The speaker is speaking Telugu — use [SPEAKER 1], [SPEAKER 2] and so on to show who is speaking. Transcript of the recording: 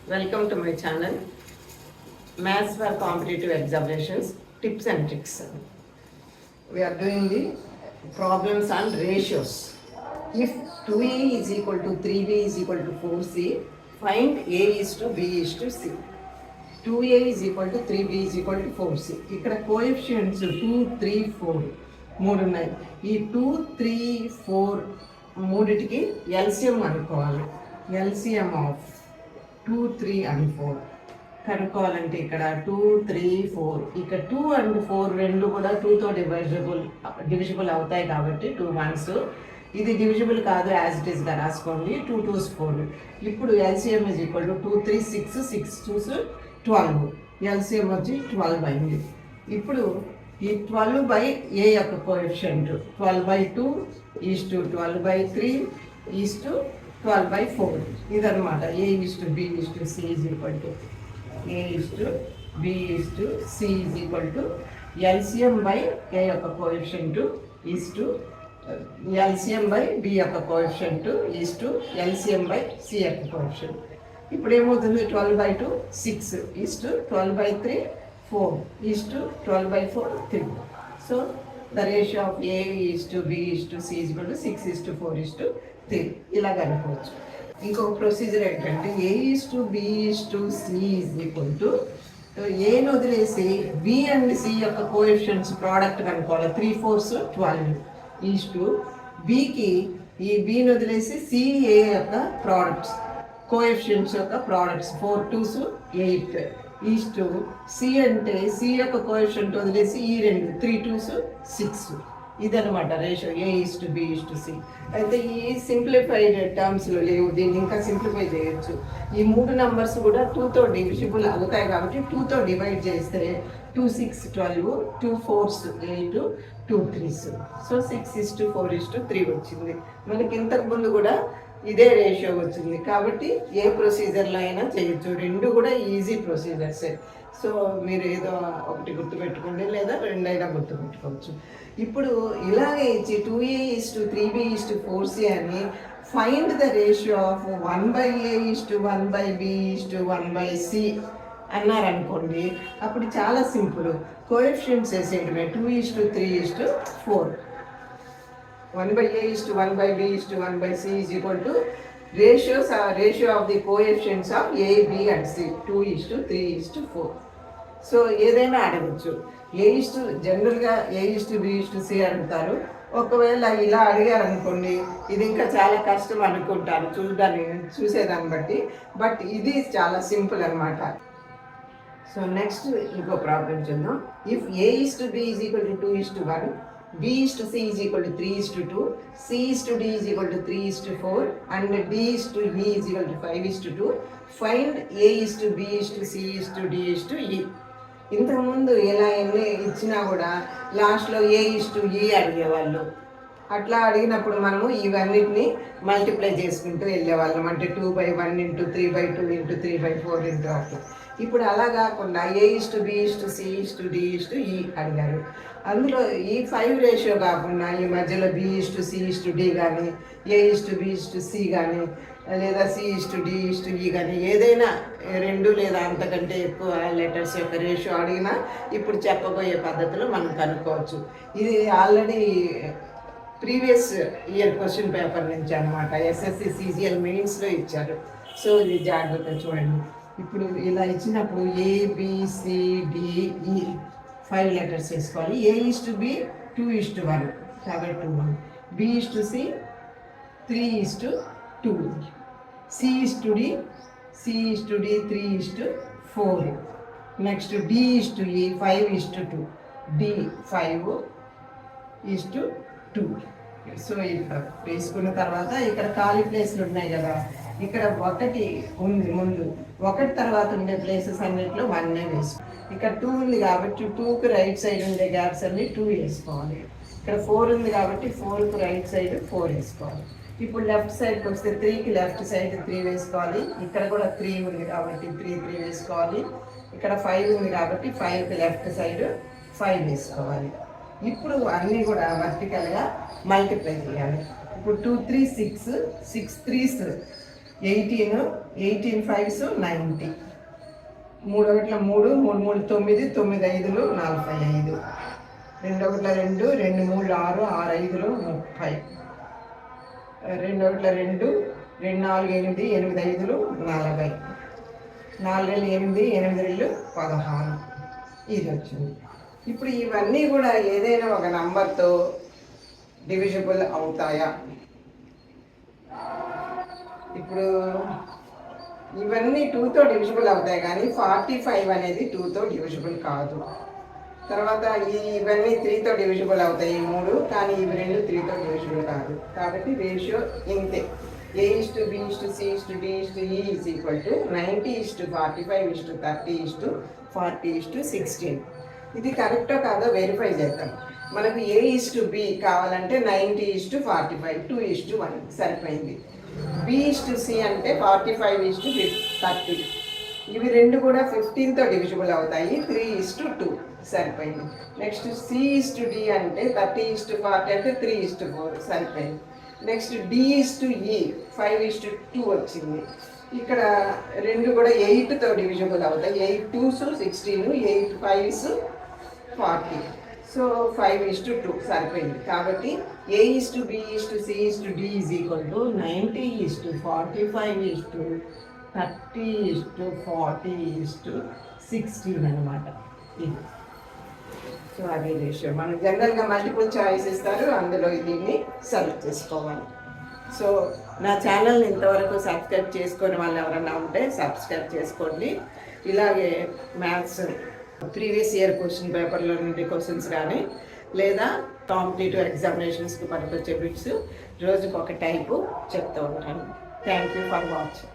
[SPEAKER 1] Welcome to my channel, Maths for Competitive Examinations, Tips and Tricks. We are doing the problems on ratios. If 2a is equal to 3b is equal to 4c, find a is to b is to c. 2a is equal to 3b is equal to 4c. ఇక్కడ కోఎఫిషియంట్స్ 2, 3, 4 మూడు ఉన్నాయి. ఈ 2, 3, 4 మూడిటికి ఎల్సిఎం అనుకోవాలి. ఎల్సిఎం ఆఫ్ 2, 3 and 4 కనుక్కోవాలంటే ఇక్కడ 2, 3, 4 ఇక్కడ 2 and 4 రెండు కూడా 2తో డివిజిబుల్ అవుతాయి కాబట్టి 2 1s. ఇది డివిజిబుల్ కాదు, యాజ్ ఇట్ ఈస్గా రాసుకోండి. 2 2s 4. ఇప్పుడు LCM is equal to 2 3 6 6 2s 12. LCM వచ్చి 12 అయింది. ఇప్పుడు ఈ 12 బై ఏ యొక్క coefficient 12/2 is to 12/3 is to 12/4. ఇదనమాట. A is to B is to C is equal to A is to B is to C is equal to LCM by A యొక్క coefficient is to LCM by B యొక్క coefficient is to LCM by C యొక్క కోఎఫిషియంట్. ఇప్పుడు ఏమవుతుంది? 12/2 6 is to 12/3 4 is to 12/4 3. So the ratio of A is to B is to C is equal to 6 is to 4 is to 3. ఇలాగ అనుకోవచ్చు. ఇంకొక ప్రొసీజర్ ఏంటంటే A is to B is to C is equal to ఏని వదిలేసి బి అండ్ సి యొక్క కోఎఫిషియంట్స్ ప్రోడక్ట్ కనుక్కోవాలి. 3 4s 12 ఈజ్ టు బికి ఈ బిని వదిలేసి సి ఏ యొక్క ప్రోడక్ట్స్ కోఎఫిషియంట్స్ యొక్క products 4 2s 8 is to C అంటే సి యొక్క కోఎఫిషియంట్ వదిలేసి ఈ రెండు 3 2s 6. ఇదనమాట ratio A is to B is to C. అయితే ఈ సింప్లిఫైడ్ టర్మ్స్లో లేవు, దీన్ని ఇంకా సింప్లిఫై చేయొచ్చు. ఈ మూడు నెంబర్స్ కూడా 2తో డివిజిబుల్ అవుతాయి కాబట్టి 2తో డివైడ్ చేస్తే 2 6 12 2 4s 8 2 3s. So 6 is to 4 is to 3 వచ్చింది. మనకి ఇంతకు ముందు కూడా ఇదే రేషియో వచ్చింది కాబట్టి ఏ ప్రొసీజర్లో అయినా చేయొచ్చు. రెండు కూడా ఈజీ ప్రొసీజర్సే. సో మీరు ఏదో ఒకటి గుర్తుపెట్టుకోండి, లేదా రెండైనా గుర్తుపెట్టుకోవచ్చు. ఇప్పుడు ఇలాగే ఇచ్చి 2a is to 3b is to 4c అని find the ratio of 1/a is to 1/b is to 1/c అన్నారనుకోండి. అప్పుడు చాలా సింపుల్. కోఎఫిషియంట్స్ వేసేయడమే. 2 is to 3 is to 4. 1/a is to 1/b is to 1/c is equal to ratio of the coefficients of a, b and c. 2 is to 3 is to 4. So ఏదైనా అడగచ్చు. ఏ ఇస్ టు జనరల్గా A is to B is to C అడుగుతారు. ఒకవేళ ఇలా అడిగారు అనుకోండి, ఇది ఇంకా చాలా కష్టం అనుకుంటారు చూసేదాన్ని బట్టి. బట్ ఇది చాలా సింపుల్ అనమాట. సో నెక్స్ట్ ఇంకో ప్రాబ్లం చూద్దాం. If A is to B is equal to 2 is to 1, b is to c is equal to 3 is to 2, c is to d is equal to 3 is to 4 and d is to e is equal to 5 is to 2. Find a is to b is to c is to d is to e. ఇంతకుముందు ఎలా ఎన్ని ఇచ్చినా కూడా లాస్ట్లో ఏ ఇస్ టు ఈ అడిగేవాళ్ళు. అట్లా అడిగినప్పుడు మనము ఇవన్నిటిని మల్టిప్లై చేసుకుంటూ వెళ్ళేవాళ్ళం. అంటే 2/1 × 3/2 × 3/4 × అట్లా. ఇప్పుడు అలా కాకుండా A is to B is to C is to D is to E అడిగారు. అందులో ఈ 5 రేషియో కాకుండా ఈ మధ్యలో B is to C is to D కానీ, A is to B is to C కానీ, లేదా C is to D is to E కానీ ఏదైనా 2 లేదా అంతకంటే ఎక్కువ లెటర్స్ యొక్క రేషియో అడిగినా ఇప్పుడు చెప్పబోయే పద్ధతిలో మనం కనుక్కోవచ్చు. ఇది already previous year question paper నుంచి అనమాట. ఎస్ఎస్సి సిజిఎల్ మెయిన్స్లో ఇచ్చారు. సో ఇది జాగ్రత్తగా చూడండి. ఇప్పుడు ఇలా ఇచ్చినప్పుడు ABCDE 5 లెటర్స్ వేసుకోవాలి. A is to B 2 is to 1 కాబట్టి 2 1, B is to C 3 is to 2, C is to D 3 is to 4. Next D is to E 5 is to 2, D 5 is to 2. So ఇక్కడ వేసుకున్న తర్వాత ఇక్కడ ఖాళీ ప్లేస్లు ఉన్నాయి కదా, ఇక్కడ 1 ఉంది ముందు, 1 తర్వాత ఉండే ప్లేసెస్ అన్నింటిలో 1 వేసుకో. ఇక్కడ 2 ఉంది కాబట్టి 2కి రైట్ సైడ్ ఉండే గ్యాప్స్ అన్ని 2 వేసుకోవాలి. ఇక్కడ 4 ఉంది కాబట్టి 4కి రైట్ సైడ్ 4 వేసుకోవాలి. ఇప్పుడు లెఫ్ట్ సైడ్కి వస్తే 3కి లెఫ్ట్ సైడ్ 3 వేసుకోవాలి. ఇక్కడ కూడా 3 ఉంది కాబట్టి 3 వేసుకోవాలి. ఇక్కడ 5 ఉంది కాబట్టి 5కి లెఫ్ట్ సైడ్ 5 వేసుకోవాలి. ఇప్పుడు అన్నీ కూడా వర్టికల్గా మల్టిప్లై చేయాలి. ఇప్పుడు 2 3 6 6 3s 18, 18 5s 90, 3 ఒకట్ల 3, 3 3 9, 9 5లు 45, 2 ఒకట్ల 2, 2 3 6, 6 5లు 30, 2 ఒకట్ల 2, 2 4 8, 8 5లు 40, 4 8, 8 16, ఇది వచ్చింది. ఇప్పుడు ఇవన్నీ కూడా ఏదైనా ఒక నంబర్తో డివిజిబుల్ అవుతాయా? ఇప్పుడు ఇవన్నీ 2తో డివిజిబుల్ అవుతాయి, కానీ 45 అనేది 2తో డివిజిబుల్ కాదు. తర్వాత ఇవన్నీ 3తో డివిజిబుల్ అవుతాయి 3, కానీ ఇవి 2 3తో డివిజిబుల్ కాదు. కాబట్టి రేషియో ఇంతే. A/B/C/D/E is equal to 90:45:30:40:16. ఇది కరెక్టో కాదో వెరిఫై చేద్దాం. మనకు A/B కావాలంటే 90:45, 2:1 సరిపోయింది. B/C అంటే 45:30. ఇవి 2 కూడా 15తో డివిజిబుల్ అవుతాయి, 3:2 సరిపోయింది. నెక్స్ట్ C/D అంటే 30:40 అంటే 3:4 సరిపోయింది. నెక్స్ట్ D/E 5:2 వచ్చింది. ఇక్కడ 2 కూడా 8తో డివిజిబుల్ అవుతాయి, 8 2s 16, 8 5s 40. సో 5:2 సరిపోయింది. కాబట్టి A/B/C/D ఈజ్ ఈక్వల్ టు 90:45:30:40:16 అనమాట. ఇది సో అదే రేషియో. మనం జనరల్గా మల్టిపుల్ చాయిస్ ఇస్తారు, అందులో దీన్ని సెలెక్ట్ చేసుకోవాలి. సో నా ఛానల్ని ఇంతవరకు సబ్స్క్రైబ్ చేసుకొని వాళ్ళు ఎవరైనా ఉంటే సబ్స్క్రైబ్ చేసుకోండి. ఇలాగే మ్యాథ్స్ ప్రీవియస్ ఇయర్ క్వశ్చన్ పేపర్లో నుండి క్వశ్చన్స్ కానీ లేదా కాంపిటేటివ్ ఎగ్జామినేషన్స్కి పనికొచ్చే బిట్స్ రోజుకొక టైపు చెప్తూ ఉంటాను. Thank you for watching.